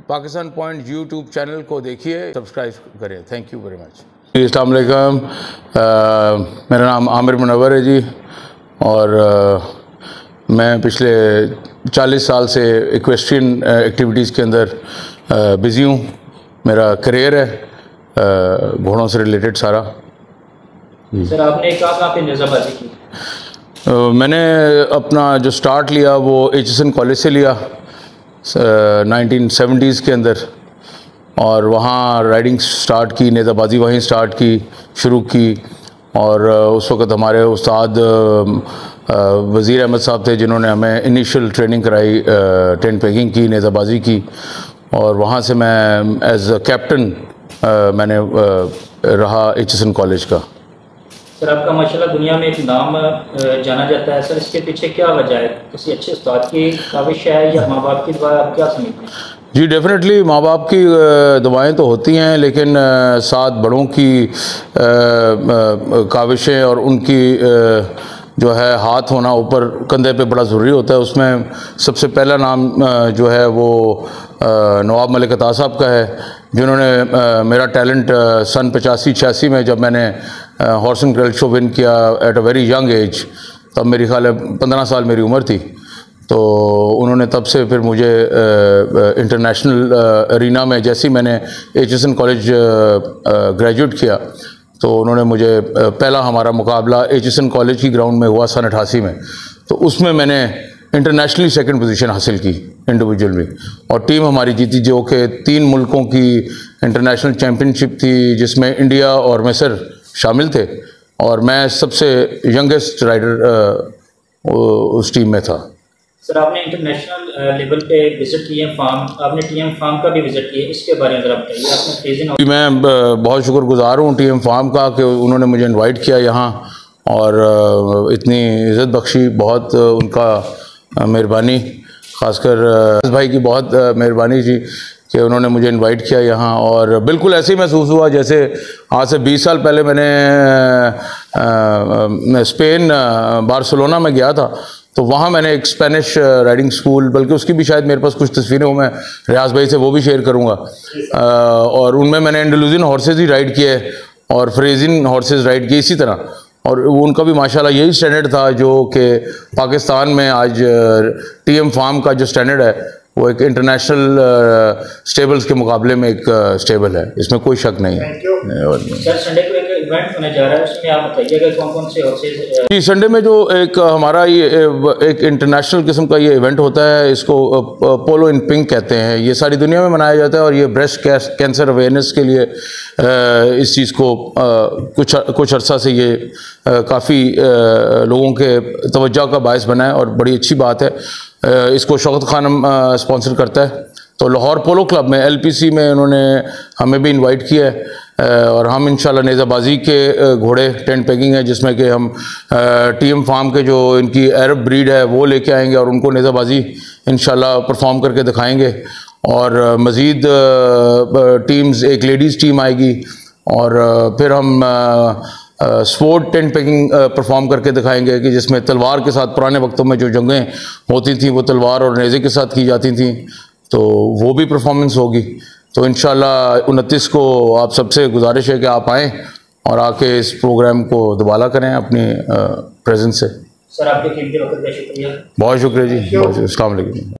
Pakistan point YouTube channel को देखिए, subscribe करें। Thank you very much. अस्सलाम वालेकुम, मेरा नाम आमिर मुनव्वर है जी, और मैं पिछले 40 साल से इक्वेस्ट्रियन एक्टिविटीज़ के अंदर बिज़ी हूँ। मेरा करियर है घोड़ों से रिलेटेड सारा। सर, आपने कहाँ पे नेज़ाबाजी की? मैंने अपना जो स्टार्ट लिया वो एचएसएन कॉलेज से लिया 1970s के अंदर, और वहाँ राइडिंग स्टार्ट की, नेज़ाबाजी वहीं स्टार्ट की, शुरू की। और उस वक़्त हमारे उस्ताद वज़ीर अहमद साहब थे जिन्होंने हमें इनिशियल ट्रेनिंग कराई, टेंट पेगिंग की, नेज़ाबाजी की, और वहाँ से मैं एज अ कैप्टन मैंने रहा एचएसएन कॉलेज का। सर, आपका माशाल्लाह दुनिया में एक नाम जाना जाता है। सर, इसके पीछे क्या वजह है? किसी अच्छे उस्ताद की काविश है या माँ बाप की दुआ? आप क्या समझते हैं? जी डेफिनेटली माँ बाप की दुआएं तो होती हैं, लेकिन साथ बड़ों की काविशें और उनकी जो है हाथ होना ऊपर कंधे पे बड़ा ज़रूरी होता है। उसमें सबसे पहला नाम जो है वो नवाब मलिक अता साहब का है, जिन्होंने मेरा टैलेंट सन 85-86 में जब मैंने horse and cattle show win किया at a very young age, तब मेरी ख्याल है 15 साल मेरी उम्र थी, तो उन्होंने तब से फिर मुझे इंटरनेशनल अरीना में, जैसे ही मैंने एचएसएन कॉलेज ग्रेजुएट किया, तो उन्होंने मुझे पहला हमारा मुकाबला एचएसएन कॉलेज की ग्राउंड में हुआ सन 88 में, तो उसमें मैंने इंटरनेशनली सेकंड पोजीशन हासिल की इंडिविजुअल में, और टीम हमारी जीती, जो कि 3 मुल्कों की इंटरनेशनल चैम्पियनशिप थी, जिसमें इंडिया और मिस्र शामिल थे, और मैं सबसे यंगेस्ट राइडर उस टीम में था। सर, आपने इंटरनेशनल लेवल पे विज़िट किए फार्म, आपने टीएम फार्म का भी विज़िट किया, इसके बारे में ज़रा बताइए। आपने फ्रीजिंग मैं बहुत शुक्रगुजार हूँ टीएम फार्म का कि उन्होंने मुझे इनवाइट किया यहाँ, और इतनी इज़्ज़त बख्शी, बहुत उनका मेहरबानी, ख़ासकर भाई की बहुत मेहरबानी जी कि उन्होंने मुझे इनवाइट किया यहाँ। और बिल्कुल ऐसे ही महसूस हुआ जैसे आज से 20 साल पहले मैंने स्पेन बार्सिलोना में गया था, तो वहाँ मैंने एक स्पेनिश राइडिंग स्कूल, बल्कि उसकी भी शायद मेरे पास कुछ तस्वीरें हो, मैं रियाज भाई से वो भी शेयर करूँगा, और उनमें मैंने एंडलूसियन हॉर्सेज ही राइड किए और फ्रेजिन हॉर्सेज राइड किए इसी तरह, और उनका भी माशाल्लाह यही स्टैंडर्ड था जो कि पाकिस्तान में आज टीएम फार्म का जो स्टैंडर्ड है वो एक इंटरनेशनल स्टेबल्स के मुकाबले में एक स्टेबल है, इसमें कोई शक नहीं है। सर, संडे को एक इवेंट होने जा रहा है, उसमें आप बताइएगा कौन कौन से हॉर्सेज? जी, संडे में जो एक हमारा ये एक इंटरनेशनल किस्म का ये इवेंट होता है, इसको पोलो इन पिंक कहते हैं, ये सारी दुनिया में मनाया जाता है, और ये ब्रेस्ट कैंसर अवेयरनेस के लिए इस चीज़ को कुछ अर्सा से ये काफ़ी लोगों के तवज्जो का बायस बना है, और बड़ी अच्छी बात है। इसको शौकत खानम स्पॉन्सर करता है, तो लाहौर पोलो क्लब में एलपीसी में उन्होंने हमें भी इनवाइट किया है, और हम इंशाल्लाह नेज़ाबाजी के घोड़े टेंट पेगिंग है, जिसमें कि हम टीएम फार्म के जो इनकी अरब ब्रीड है वो लेके आएंगे, और उनको नेज़ाबाजी इंशाल्लाह परफॉर्म करके दिखाएंगे। और मज़ीद टीम्स, एक लेडीज़ टीम आएगी, और फिर हम स्पोर्ट टेंट पेगिंग परफॉर्म करके दिखाएंगे, कि जिसमें तलवार के साथ, पुराने वक्तों में जो जंगें होती थी वो तलवार और नेज़े के साथ की जाती थी, तो वो भी परफॉर्मेंस होगी। तो इंशाल्लाह 29 को आप सबसे गुजारिश है कि आप आएँ और आके इस प्रोग्राम को दुबाला करें अपनी प्रेजेंस से। सर, आपके कीमती वक्त का शुक्रिया। बहुत शुक्रिया जी, बहुत शुक्रिया। अस्सलाम वालेकुम।